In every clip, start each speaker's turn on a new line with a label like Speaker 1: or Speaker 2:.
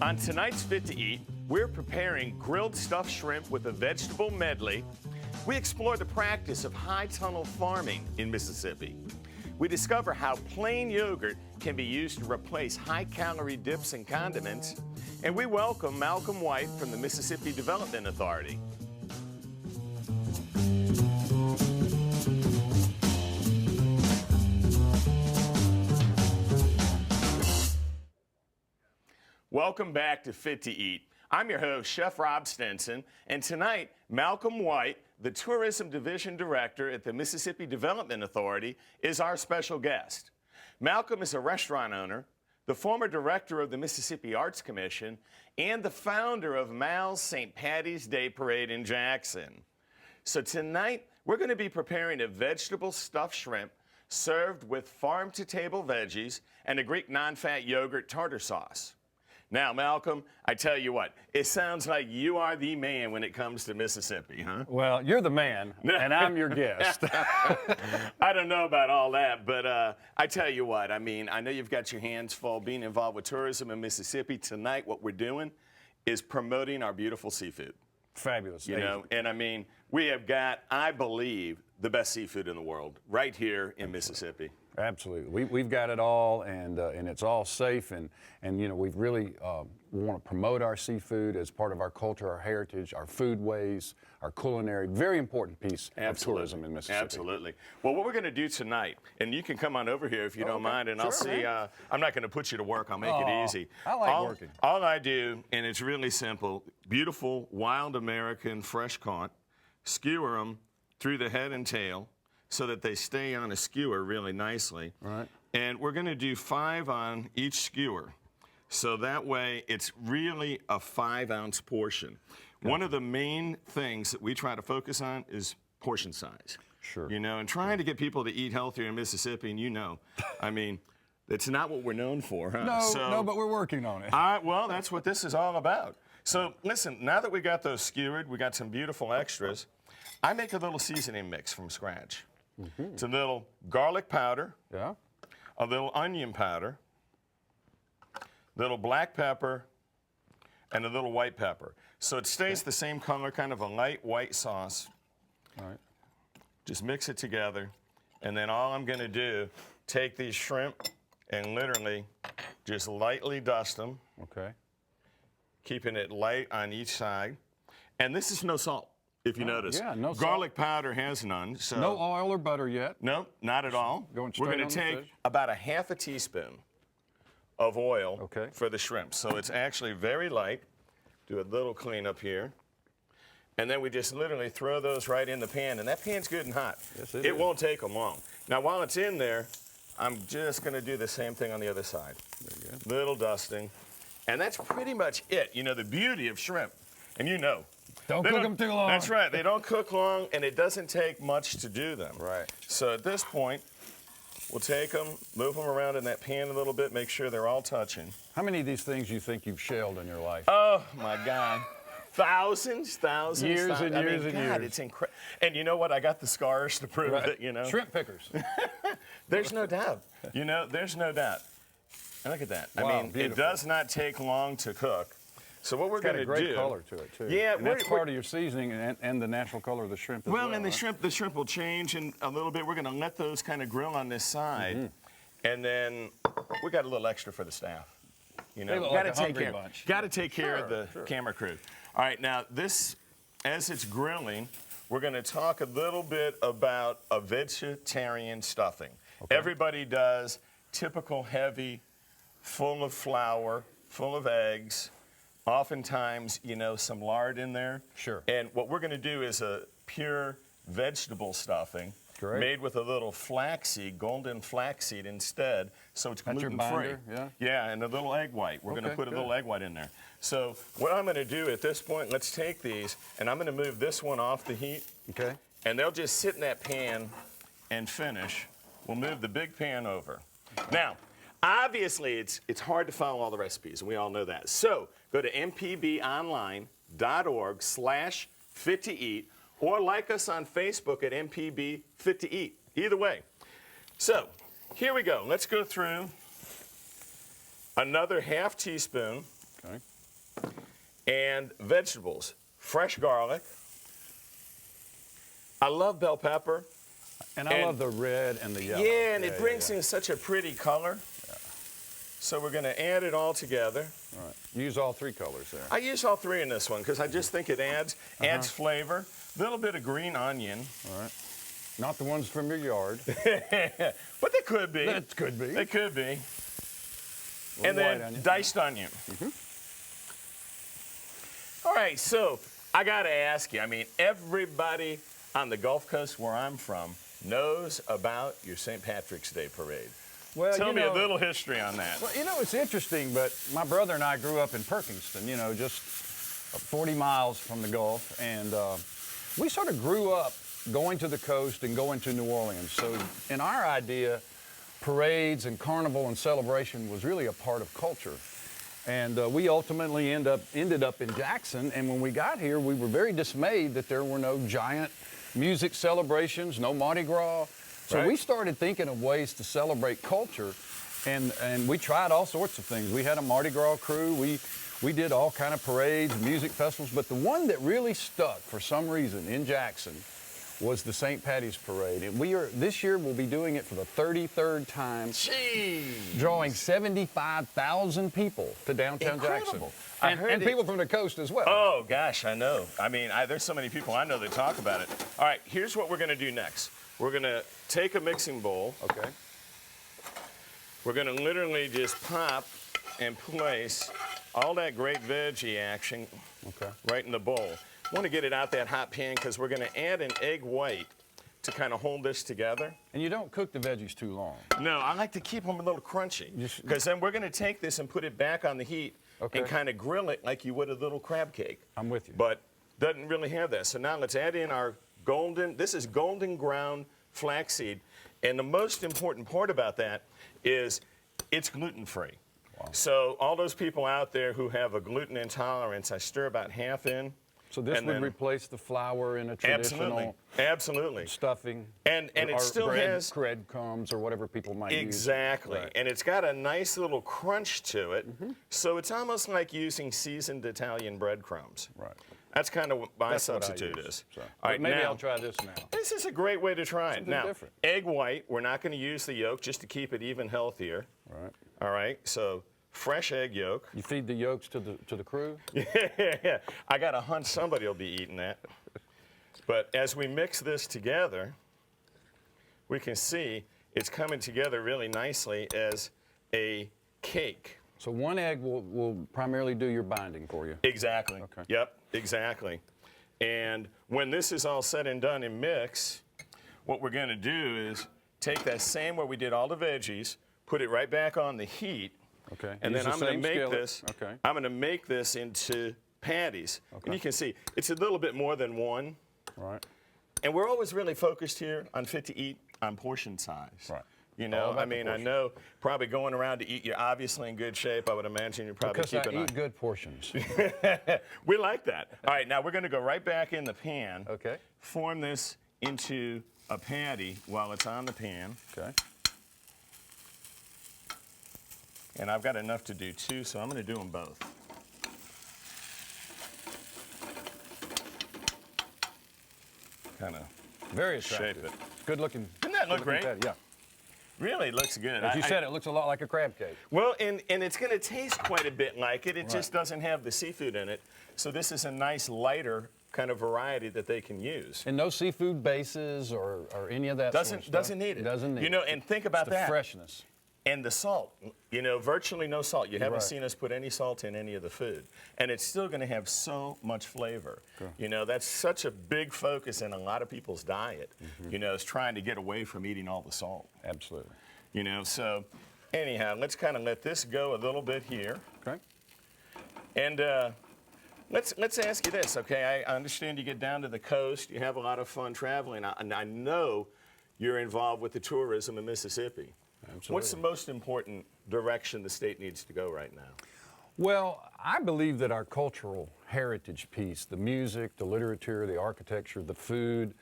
Speaker 1: On tonight's Fit to Eat, we're preparing grilled stuffed shrimp with a vegetable medley. We explore the practice of high tunnel farming in Mississippi. We discover how plain yogurt can be used to replace high-calorie dips and condiments. And we welcome Malcolm White from the Mississippi Development Authority. Welcome back to Fit to Eat. I'm your host, Chef Rob Stinson, and tonight, Malcolm White, the Tourism Division Director at the Mississippi Development Authority, is our special guest. Malcolm is a restaurant owner, the former director of the Mississippi Arts Commission, and the founder of Mal's St. Patty's Day Parade in Jackson. So tonight, we're going to be preparing a vegetable stuffed shrimp served with farm-to-table veggies and a Greek non-fat yogurt tartar sauce. Now, Malcolm, I tell you what, it sounds like you are the man when it comes to Mississippi, huh?
Speaker 2: Well, you're the man, and I'm your guest.
Speaker 1: I don't know about all that, but I tell you what, I mean, I know you've got your hands full being involved with tourism in Mississippi. Tonight, what we're doing is promoting our beautiful seafood.
Speaker 2: Fabulous.
Speaker 1: You know, and I mean, we have got, I believe, the best seafood in the world right here in Mississippi.
Speaker 2: Absolutely. We've got it all, and it's all safe, and you know, we've really want to promote our seafood as part of our culture, our heritage, our foodways, our culinary, very important piece of tourism in Mississippi.
Speaker 1: Absolutely. Well, what we're going to do tonight, and you can come on over here if you don't mind, and
Speaker 2: sure,
Speaker 1: I'll see, I'm not going to put you to work, I'll make it easy.
Speaker 2: I like working.
Speaker 1: All I do, and it's really simple, beautiful, wild American fresh caught, skewer them through the head and tail, so that they stay on a skewer really nicely.
Speaker 2: Right.
Speaker 1: And we're going to do 5 on each skewer. So that way it's really a 5-ounce portion. Gotcha. One of the main things that we try to focus on is portion size.
Speaker 2: Sure.
Speaker 1: You know, and trying to get people to eat healthier in Mississippi, and you know, I mean, it's not what we're known for, huh?
Speaker 2: No, but we're working on it.
Speaker 1: Well, that's what this is all about. So listen, now that we got those skewered, we got some beautiful extras, I make a little seasoning mix from scratch. Mm-hmm. It's a little garlic powder, a little onion powder, little black pepper, and a little white pepper. So it stays the same color, kind of a light white sauce.
Speaker 2: All right.
Speaker 1: Just mix it together, and then all I'm going to do, take these shrimp and literally just lightly dust them.
Speaker 2: Okay.
Speaker 1: Keeping it light on each side. And this is no salt. If you notice,
Speaker 2: no
Speaker 1: garlic powder has none. So
Speaker 2: no oil or butter yet.
Speaker 1: No, not at all.
Speaker 2: Going straight
Speaker 1: We're going
Speaker 2: on
Speaker 1: to
Speaker 2: the
Speaker 1: take
Speaker 2: fish.
Speaker 1: about a half a teaspoon of oil
Speaker 2: Okay.
Speaker 1: for the shrimp. So it's actually very light. Do a little cleanup here. And then we just literally throw those right in the pan. And that pan's good and hot.
Speaker 2: Yes,
Speaker 1: it won't take them long. Now, while it's in there, I'm just going to do the same thing on the other side.
Speaker 2: There you go.
Speaker 1: Little dusting. And that's pretty much it. You know, the beauty of shrimp, and you know,
Speaker 2: Don't cook them too long.
Speaker 1: That's right. They don't cook long, and it doesn't take much to do them.
Speaker 2: Right.
Speaker 1: So at this point, we'll take them, move them around in that pan a little bit, make sure they're all touching.
Speaker 2: How many of these things you think you've shelled in your life?
Speaker 1: Oh, my God. Thousands.
Speaker 2: Years and years and years.
Speaker 1: It's incredible. And you know what? I got the scars to prove it, you know.
Speaker 2: Shrimp pickers.
Speaker 1: There's no doubt. You know, there's no doubt. And look at that.
Speaker 2: Wow,
Speaker 1: I mean,
Speaker 2: beautiful.
Speaker 1: it does not take long to cook. So what we're going to do...
Speaker 2: It's got a great color to it, too.
Speaker 1: Yeah.
Speaker 2: And that's part of your seasoning and the natural color of the shrimp as well.
Speaker 1: Well, and the shrimp will change in a little bit. We're going to let those kind of grill on this side. Mm-hmm. And then we got a little extra for the staff. You know,
Speaker 2: got to take care.
Speaker 1: Got to take care of the camera crew. All right, now this, as it's grilling, we're going to talk a little bit about a vegetarian stuffing. Okay. Everybody does typical heavy, full of flour, full of eggs. Oftentimes, you know, some lard in there.
Speaker 2: Sure.
Speaker 1: And what we're going to do is a pure vegetable stuffing.
Speaker 2: Great.
Speaker 1: Made with a little flaxseed, golden flaxseed instead, so it's gluten-free. Yeah, and a little egg white. We're going to put a little egg white in there. So what I'm going to do at this point, let's take these, and I'm going to move this one off the heat.
Speaker 2: Okay.
Speaker 1: And they'll just sit in that pan and finish. We'll move the big pan over. Now, obviously, it's hard to follow all the recipes, and we all know that. So go to mpbonline.org/fit-to-eat, or like us on Facebook at MPB Fit to Eat. Either way. So here we go. Let's go through another half teaspoon and vegetables. Fresh garlic. I love bell pepper.
Speaker 2: And I love the red and the yellow.
Speaker 1: Yeah, and it brings in such a pretty color. Yeah. So we're going to add it all together.
Speaker 2: All right. Use all three colors there.
Speaker 1: I use all three in this one because I just think it adds flavor. A little bit of green onion.
Speaker 2: All right. Not the ones from your yard.
Speaker 1: But they could be.
Speaker 2: That could be.
Speaker 1: They could be. And then
Speaker 2: onion.
Speaker 1: Diced onion. All right, so I got to ask you, I mean, everybody on the Gulf Coast where I'm from knows about your St. Patrick's Day parade.
Speaker 2: Well,
Speaker 1: Tell me a little history on that.
Speaker 2: Well, it's interesting, but my brother and I grew up in Perkinston, just 40 miles from the Gulf, and we sort of grew up going to the coast and going to New Orleans. So in our idea, parades and carnival and celebration was really a part of culture. And we ultimately ended up in Jackson, and when we got here, we were very dismayed that there were no giant music celebrations, no Mardi Gras. So we started thinking of ways to celebrate culture, and we tried all sorts of things. We had a Mardi Gras crew. We did all kind of parades, music festivals, but the one that really stuck for some reason in Jackson was the St. Patty's Parade. And this year we'll be doing it for the 33rd time.
Speaker 1: Jeez.
Speaker 2: Drawing 75,000 people to downtown Jackson. And people from the coast as well.
Speaker 1: Oh, gosh, I know. I mean, there's so many people I know that talk about it. All right, here's what we're going to do next. We're going to take a mixing bowl.
Speaker 2: Okay.
Speaker 1: We're going to literally just pop and place all that great veggie action right in the bowl. I want to get it out that hot pan because we're going to add an egg white to kind of hold this together.
Speaker 2: And you don't cook the veggies too long.
Speaker 1: No, I like to keep them a little crunchy because then we're going to take this and put it back on the heat and kind of grill it like you would a little crab cake.
Speaker 2: I'm with you.
Speaker 1: But doesn't really have that. So now let's add in our this is golden ground flaxseed. And the most important part about that is it's gluten-free. Wow. So all those people out there who have a gluten intolerance, I stir about half in.
Speaker 2: So this would replace the flour in a traditional stuffing.
Speaker 1: And it still has
Speaker 2: breadcrumbs or whatever people might use.
Speaker 1: Exactly. Right. And it's got a nice little crunch to it. So it's almost like using seasoned Italian breadcrumbs.
Speaker 2: Right.
Speaker 1: That's kind of what my substitute is.
Speaker 2: So. All right, maybe I'll try this now.
Speaker 1: This is a great way to try it. Now,
Speaker 2: different.
Speaker 1: Egg white, we're not going to use the yolk just to keep it even healthier.
Speaker 2: Right.
Speaker 1: All right, so fresh egg yolk.
Speaker 2: You feed the yolks to the crew?
Speaker 1: Yeah, I got a hunch somebody will be eating that. But as we mix this together, we can see it's coming together really nicely as a cake.
Speaker 2: So one egg will primarily do your binding for you?
Speaker 1: Exactly.
Speaker 2: Okay.
Speaker 1: Yep, exactly. And when this is all said and done and mixed, what we're going to do is take that same where we did all the veggies, put it right back on the heat.
Speaker 2: Okay.
Speaker 1: And then I'm going to make this.
Speaker 2: Okay.
Speaker 1: I'm going to make this into patties. Okay. And you can see it's a little bit more than one.
Speaker 2: Right.
Speaker 1: And we're always really focused here on Fit to Eat on portion size.
Speaker 2: Right.
Speaker 1: You know, I mean, I know probably going around to eat, you're obviously in good shape. I would imagine you're probably keeping
Speaker 2: I eat good portions.
Speaker 1: We like that. All right, now we're going to go right back in the pan.
Speaker 2: Okay.
Speaker 1: Form this into a patty while it's on the pan.
Speaker 2: Okay.
Speaker 1: And I've got enough to do two, so I'm going to do them both. Kind of
Speaker 2: very attractive.
Speaker 1: Shape it.
Speaker 2: Good looking.
Speaker 1: Doesn't that look great?
Speaker 2: Yeah.
Speaker 1: Really looks good.
Speaker 2: As you said, it looks a lot like a crab cake.
Speaker 1: Well, and it's going to taste quite a bit like it. It just doesn't have the seafood in it. So this is a nice lighter kind of variety that they can use.
Speaker 2: And no seafood bases or any of that
Speaker 1: doesn't
Speaker 2: sort of stuff.
Speaker 1: Doesn't need it.
Speaker 2: Doesn't need it.
Speaker 1: You know, and think about
Speaker 2: that. Freshness.
Speaker 1: And the salt, you know, virtually no salt. You haven't seen us put any salt in any of the food. And it's still going to have so much flavor. Sure. You know, that's such a big focus in a lot of people's diet, you know, is trying to get away from eating all the salt.
Speaker 2: Absolutely.
Speaker 1: You know, so anyhow, let's kind of let this go a little bit here.
Speaker 2: Okay.
Speaker 1: And let's ask you this, okay? I understand you get down to the coast, you have a lot of fun traveling, and I know you're involved with the tourism in Mississippi. Absolutely. What's the most important direction the state needs to go right now?
Speaker 2: Well, I believe that our cultural heritage piece, the music, the literature, the architecture, the food,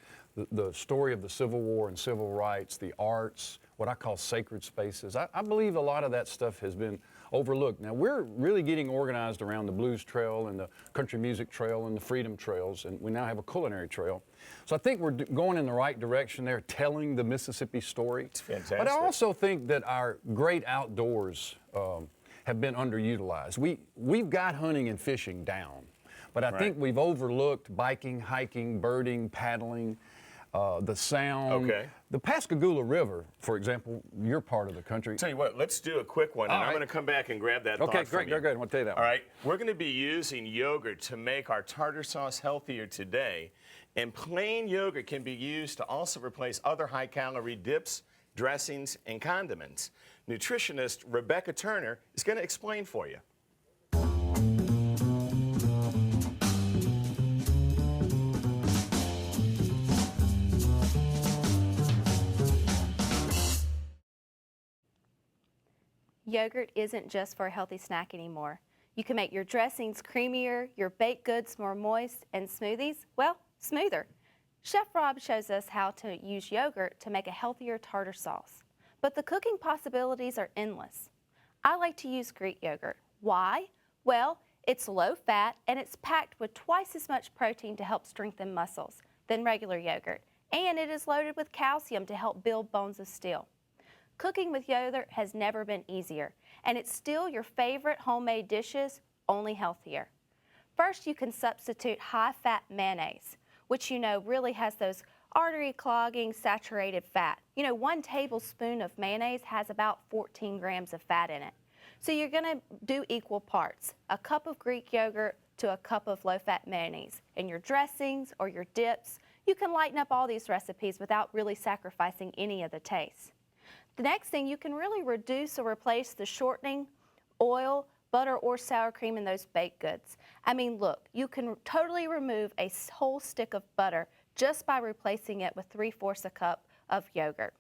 Speaker 2: the story of the Civil War and civil rights, the arts, what I call sacred spaces. I believe a lot of that stuff has been overlooked. Now, we're really getting organized around the Blues Trail and the Country Music Trail and the Freedom Trails, and we now have a culinary trail. So I think we're going in the right direction there, telling the Mississippi story.
Speaker 1: It's fantastic.
Speaker 2: But I also think that our great outdoors have been underutilized. We've got hunting and fishing down, but I think we've overlooked biking, hiking, birding, paddling, the sound.
Speaker 1: Okay.
Speaker 2: The Pascagoula River, for example, your part of the country.
Speaker 1: Tell you what, let's do a quick one, and I'm going to come back and grab that thought
Speaker 2: Okay,
Speaker 1: from
Speaker 2: great,
Speaker 1: you.
Speaker 2: great. I want to tell you that
Speaker 1: All
Speaker 2: one.
Speaker 1: right, we're going to be using yogurt to make our tartar sauce healthier today, and plain yogurt can be used to also replace other high-calorie dips, dressings, and condiments. Nutritionist Rebecca Turner is going to explain for you.
Speaker 3: Yogurt isn't just for a healthy snack anymore. You can make your dressings creamier, your baked goods more moist, and smoothies, well, smoother. Chef Rob shows us how to use yogurt to make a healthier tartar sauce. But the cooking possibilities are endless. I like to use Greek yogurt. Why? Well, it's low fat and it's packed with twice as much protein to help strengthen muscles than regular yogurt. And it is loaded with calcium to help build bones of steel. Cooking with yogurt has never been easier, and it's still your favorite homemade dishes, only healthier. First, you can substitute high-fat mayonnaise, which you know really has those artery-clogging saturated fat. You know, 1 tablespoon of mayonnaise has about 14 grams of fat in it. So you're going to do equal parts, a cup of Greek yogurt to a cup of low-fat mayonnaise. In your dressings or your dips, you can lighten up all these recipes without really sacrificing any of the taste. The next thing, you can really reduce or replace the shortening, oil, butter, or sour cream in those baked goods. I mean, look, you can totally remove a whole stick of butter just by replacing it with 3/4 a cup of yogurt.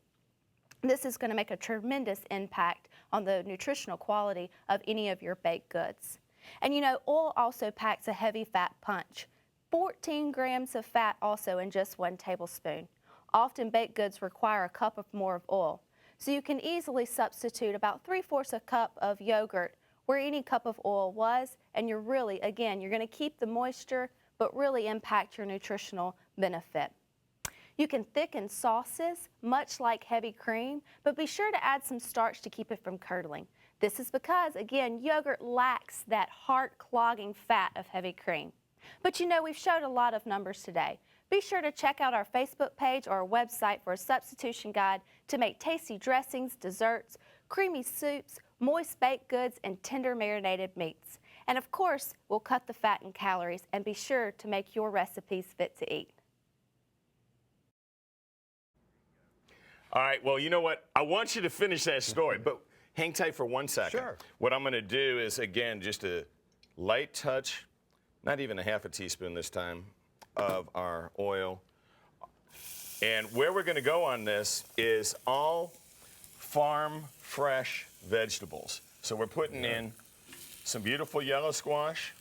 Speaker 3: This is going to make a tremendous impact on the nutritional quality of any of your baked goods. And you know, oil also packs a heavy fat punch. 14 grams of fat also in just 1 tablespoon. Often baked goods require a cup or more of oil. So you can easily substitute about 3/4 a cup of yogurt where any cup of oil was, and you're really, again, you're going to keep the moisture, but really impact your nutritional benefit. You can thicken sauces, much like heavy cream, but be sure to add some starch to keep it from curdling. This is because, again, yogurt lacks that heart-clogging fat of heavy cream. But you know, we've showed a lot of numbers today. Be sure to check out our Facebook page or our website for a substitution guide to make tasty dressings, desserts, creamy soups, moist baked goods, and tender marinated meats. And of course, we'll cut the fat and calories and be sure to make your recipes fit to eat.
Speaker 1: All right, well, you know what? I want you to finish that story, but hang tight for 1 second.
Speaker 2: Sure.
Speaker 1: What I'm going to do is, again, just a light touch, not even a half a teaspoon this time, of our oil. And where we're going to go on this is all farm fresh vegetables. So we're putting in some beautiful yellow squash,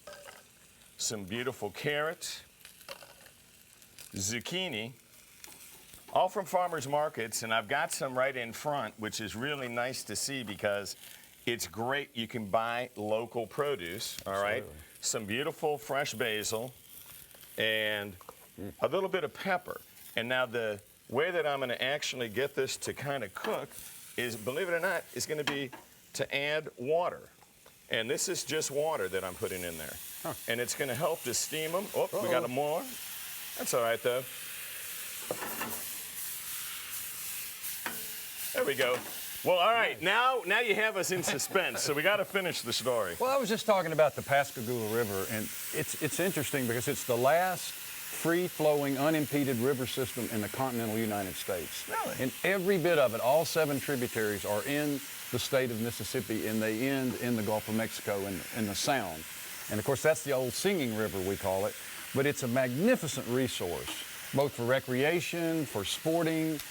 Speaker 1: some beautiful carrots, zucchini, all from farmers markets, and I've got some right in front, which is really nice to see because it's great. You can buy local produce, all right?
Speaker 2: Absolutely.
Speaker 1: Some beautiful fresh basil and a little bit of pepper. And now the way that I'm going to actually get this to kind of cook is, believe it or not, is going to be to add water. And this is just water that I'm putting in there.
Speaker 2: Huh.
Speaker 1: And it's going to help to steam them. Oh, we got more. That's all right, though. There we go. Well, all right, now you have us in suspense, so we got to finish the story.
Speaker 2: Well, I was just talking about the Pascagoula River, and it's interesting because it's the last free-flowing, unimpeded river system in the continental United States.
Speaker 1: Really?
Speaker 2: And every bit of it, all 7 tributaries are in the state of Mississippi, and they end in the Gulf of Mexico in the Sound. And of course, that's the old singing river, we call it. But it's a magnificent resource, both for recreation, for sporting,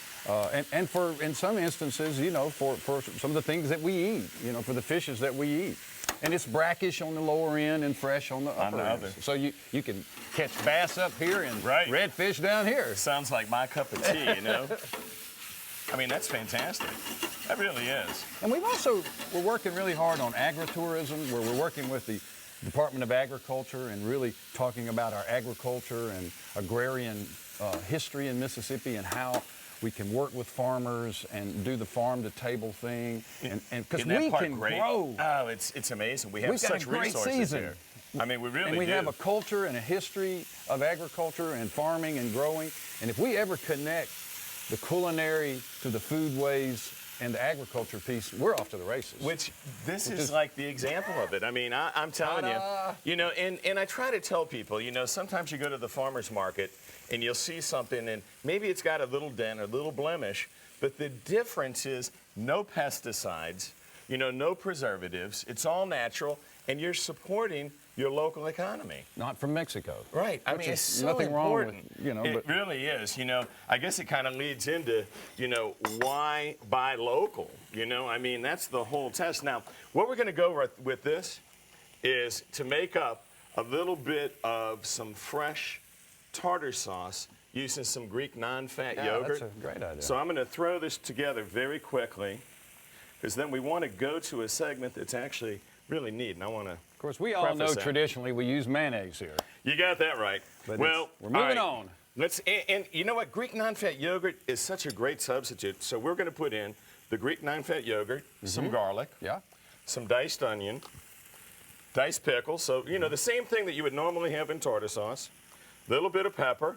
Speaker 2: and for, in some instances, you know, for some of the things that we eat, you know, for the fishes that we eat. And it's brackish on the lower end and fresh on the upper end. So you can catch bass up here and redfish down here.
Speaker 1: Sounds like my cup of tea, you know? I mean, that's fantastic. That really is.
Speaker 2: And we're working really hard on agritourism, where we're working with the Department of Agriculture and really talking about our agriculture and agrarian history in Mississippi and how we can work with farmers and do the farm-to-table thing, and because we can grow.
Speaker 1: Oh, it's amazing. We've got such
Speaker 2: a great
Speaker 1: resources
Speaker 2: season
Speaker 1: here. I mean, we really
Speaker 2: and we
Speaker 1: do.
Speaker 2: have a culture and a history of agriculture and farming and growing. And if we ever connect the culinary to the foodways and the agriculture piece, we're off to the races.
Speaker 1: This is like the example of it. I mean, I'm telling you, you know, and I try to tell people, you know, sometimes you go to the farmer's market and you'll see something and maybe it's got a little dent or a little blemish, but the difference is no pesticides, you know, no preservatives. It's all natural, and you're supporting your local economy.
Speaker 2: Not from Mexico.
Speaker 1: Right. I mean, it's so
Speaker 2: nothing
Speaker 1: important.
Speaker 2: Wrong with, you know,
Speaker 1: it really is. You know, I guess it kind of leads into, you know, why buy local? You know, I mean, that's the whole test. Now, what we're going to go with this is to make up a little bit of some fresh tartar sauce using some Greek non-fat yogurt.
Speaker 2: That's a great idea.
Speaker 1: So I'm going to throw this together very quickly, because then we want to go to a segment that's actually really neat, and I want to.
Speaker 2: Of course, we all know traditionally we use mayonnaise here.
Speaker 1: You got that right.
Speaker 2: But
Speaker 1: well,
Speaker 2: we're moving on.
Speaker 1: And you know what? Greek non-fat yogurt is such a great substitute. So we're going to put in the Greek non-fat yogurt, some garlic, some diced onion, diced pickles. So, you know, the same thing that you would normally have in tartar sauce. A little bit of pepper.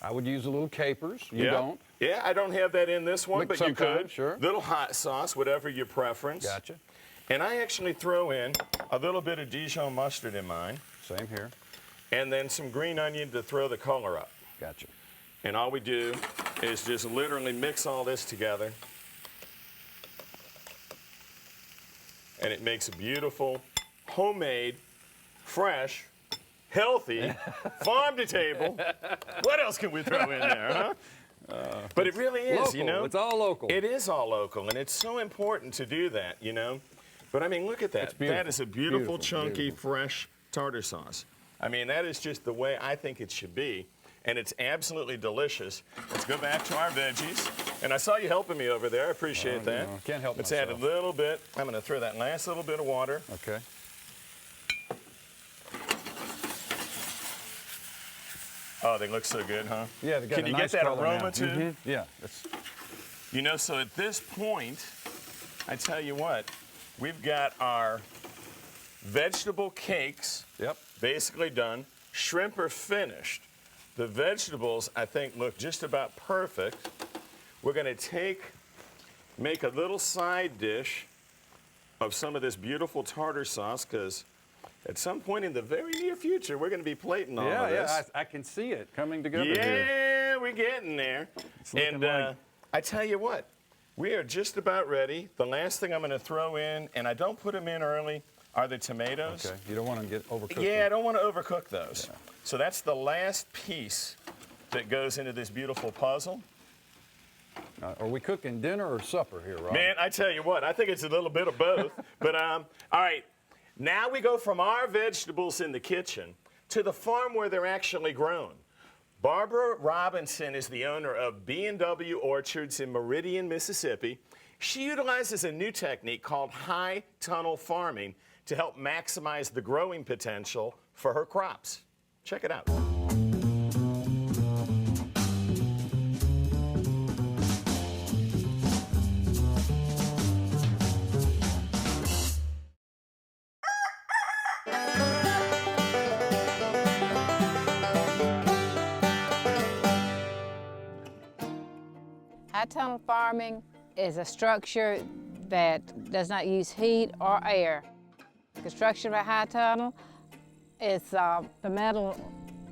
Speaker 2: I would use a little capers. You don't?
Speaker 1: Yeah, I don't have that in this one, but you could.
Speaker 2: Sure.
Speaker 1: Little hot sauce, whatever your preference.
Speaker 2: Gotcha.
Speaker 1: And I actually throw in a little bit of Dijon mustard in mine.
Speaker 2: Same here.
Speaker 1: And then some green onion to throw the color up.
Speaker 2: Gotcha.
Speaker 1: And all we do is just literally mix all this together. And it makes a beautiful, homemade, fresh, healthy, farm-to-table. What else can we throw in there, huh? But it really is,
Speaker 2: local.
Speaker 1: You know.
Speaker 2: It's all local.
Speaker 1: It is all local, and it's so important to do that, you know. But I mean, look at that. That is a beautiful, chunky, fresh tartar sauce. I mean, that is just the way I think it should be, and it's absolutely delicious. Let's go back to our veggies. And I saw you helping me over there. I appreciate that.
Speaker 2: No, can't help
Speaker 1: Let's
Speaker 2: myself.
Speaker 1: add a little bit. I'm going to throw that last little bit of water.
Speaker 2: Okay.
Speaker 1: Oh, they look so good, huh?
Speaker 2: Yeah, they got
Speaker 1: Can
Speaker 2: a
Speaker 1: you
Speaker 2: nice
Speaker 1: get that
Speaker 2: color
Speaker 1: aroma
Speaker 2: now.
Speaker 1: too?
Speaker 2: Yeah.
Speaker 1: You know, so at this point, I tell you what, we've got our vegetable cakes basically done. Shrimp are finished. The vegetables, I think, look just about perfect. We're going to make a little side dish of some of this beautiful tartar sauce, because at some point in the very near future, we're going to be plating all of this.
Speaker 2: Yeah, I can see it coming together
Speaker 1: yeah,
Speaker 2: here.
Speaker 1: we're getting there.
Speaker 2: And
Speaker 1: I tell you what, we are just about ready. The last thing I'm going to throw in, and I don't put them in early, are the tomatoes.
Speaker 2: Okay, you don't want to get overcooked.
Speaker 1: Yeah, I don't want to overcook those. Yeah. So that's the last piece that goes into this beautiful puzzle.
Speaker 2: Are we cooking dinner or supper here, Rob?
Speaker 1: Man, I tell you what, I think it's a little bit of both. But all right, now we go from our vegetables in the kitchen to the farm where they're actually grown. Barbara Robinson is the owner of B&W Orchards in Meridian, Mississippi. She utilizes a new technique called high tunnel farming to help maximize the growing potential for her crops. Check it out.
Speaker 4: High tunnel farming is a structure that does not use heat or air. The construction of a high tunnel is the metal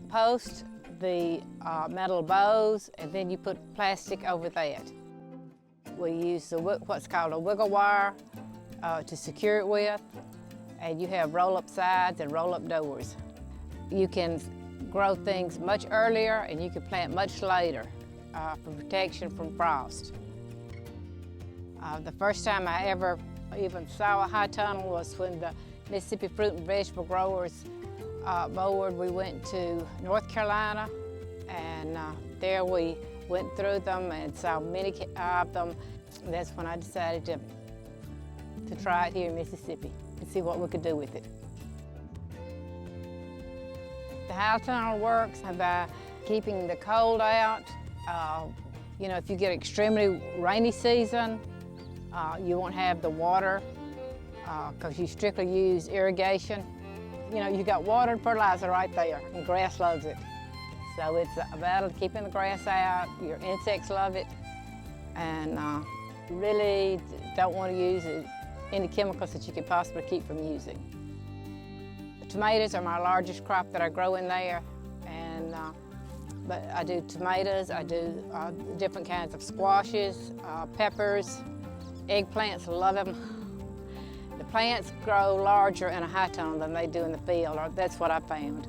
Speaker 4: post, the metal bows, and then you put plastic over that. We use what's called a wiggle wire to secure it with, and you have roll-up sides and roll-up doors. You can grow things much earlier, and you can plant much later for protection from frost. The first time I ever even saw a high tunnel was when the Mississippi Fruit and Vegetable Growers Board. We went to North Carolina, and there we went through them and saw many of them. And that's when I decided to try it here in Mississippi and see what we could do with it. The high tunnel works by keeping the cold out. You know, if you get extremely rainy season, you won't have the water because you strictly use irrigation. You know, you got water and fertilizer right there, and grass loves it. So it's about keeping the grass out. Your insects love it, and you really don't want to use any chemicals that you could possibly keep from using. The tomatoes are my largest crop that I grow in there, and but I do tomatoes, I do different kinds of squashes, peppers, eggplants, love them. The plants grow larger in a high tunnel than they do in the field, or that's what I found.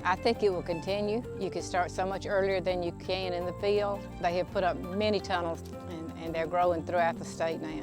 Speaker 4: I think it will continue. You can start so much earlier than you can in the field. They have put up many tunnels, and they're growing throughout the state now.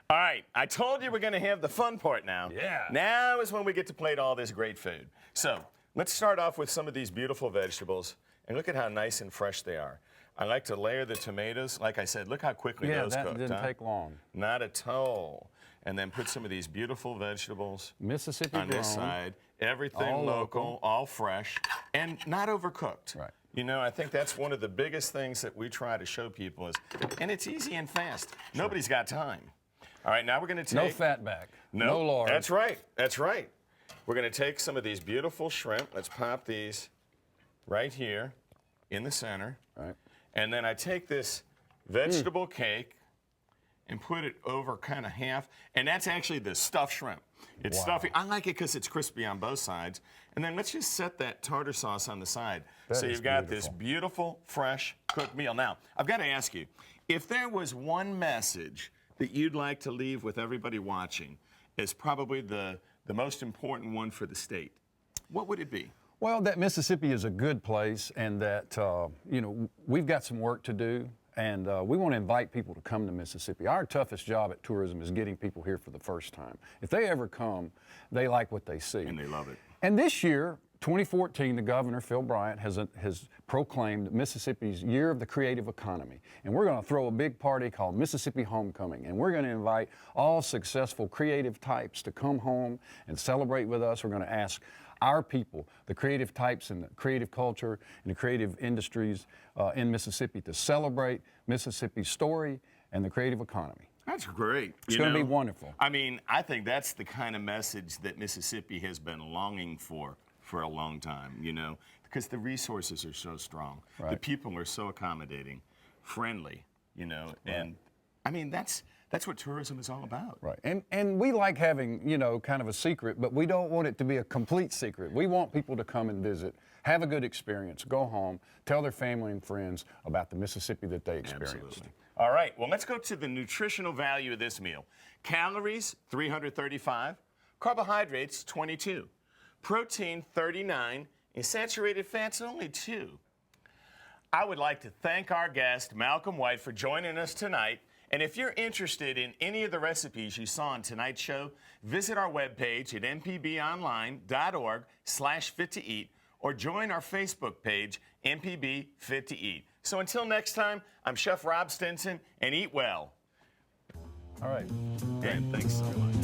Speaker 1: All right, I told you we're going to have the fun part now.
Speaker 2: Yeah.
Speaker 1: Now is when we get to plate all this great food. So let's start off with some of these beautiful vegetables, and look at how nice and fresh they are. I like to layer the tomatoes. Like I said, look how quickly those
Speaker 2: that
Speaker 1: cooked.
Speaker 2: didn't take long.
Speaker 1: Not at all. And then put some of these beautiful vegetables
Speaker 2: Mississippi
Speaker 1: on
Speaker 2: grown,
Speaker 1: this side. Everything
Speaker 2: all
Speaker 1: local, all fresh, and not overcooked.
Speaker 2: Right.
Speaker 1: You know, I think that's one of the biggest things that we try to show people is, and it's easy and fast. Sure. Nobody's got time. All right, now we're going to take...
Speaker 2: No fat back.
Speaker 1: No
Speaker 2: lard.
Speaker 1: That's right. That's right. We're going to take some of these beautiful shrimp. Let's pop these right here in the center.
Speaker 2: Right.
Speaker 1: And then I take this vegetable cake and put it over kind of half. And that's actually the stuffed shrimp. It's stuffy. I like it because it's crispy on both sides. And then let's just set that tartar sauce on the side. So you've got this beautiful, fresh, cooked meal. Now, I've got to ask you, if there was one message that you'd like to leave with everybody watching as probably the most important one for the state, what would it be?
Speaker 2: Well, that Mississippi is a good place, and that, you know, we've got some work to do, and we want to invite people to come to Mississippi. Our toughest job at tourism is getting people here for the first time. If they ever come, they like what they see.
Speaker 1: And they love it.
Speaker 2: And this year, 2014, the governor, Phil Bryant, has proclaimed Mississippi's Year of the Creative Economy. And we're going to throw a big party called Mississippi Homecoming. And we're going to invite all successful creative types to come home and celebrate with us. We're going to ask our people, the creative types and the creative culture and the creative industries in Mississippi, to celebrate Mississippi's story and the creative economy.
Speaker 1: That's great.
Speaker 2: It's going to be wonderful.
Speaker 1: I mean, I think that's the kind of message that Mississippi has been longing for a long time, you know, because the resources are so strong.
Speaker 2: Right.
Speaker 1: The people are so accommodating, friendly, you know, and I mean, that's what tourism is all about.
Speaker 2: Right, and we like having, you know, kind of a secret, but we don't want it to be a complete secret. We want people to come and visit, have a good experience, go home, tell their family and friends about the Mississippi that they experienced.
Speaker 1: Absolutely. All right, well, let's go to the nutritional value of this meal. Calories, 335. Carbohydrates, 22. Protein, 39. And saturated fats, only 2. I would like to thank our guest, Malcolm White, for joining us tonight. And if you're interested in any of the recipes you saw on tonight's show, visit our webpage at mpbonline.org/fit-to-eat or join our Facebook page, MPB Fit to Eat. So until next time, I'm Chef Rob Stinson, and eat well.
Speaker 2: All right.
Speaker 1: And thanks so much.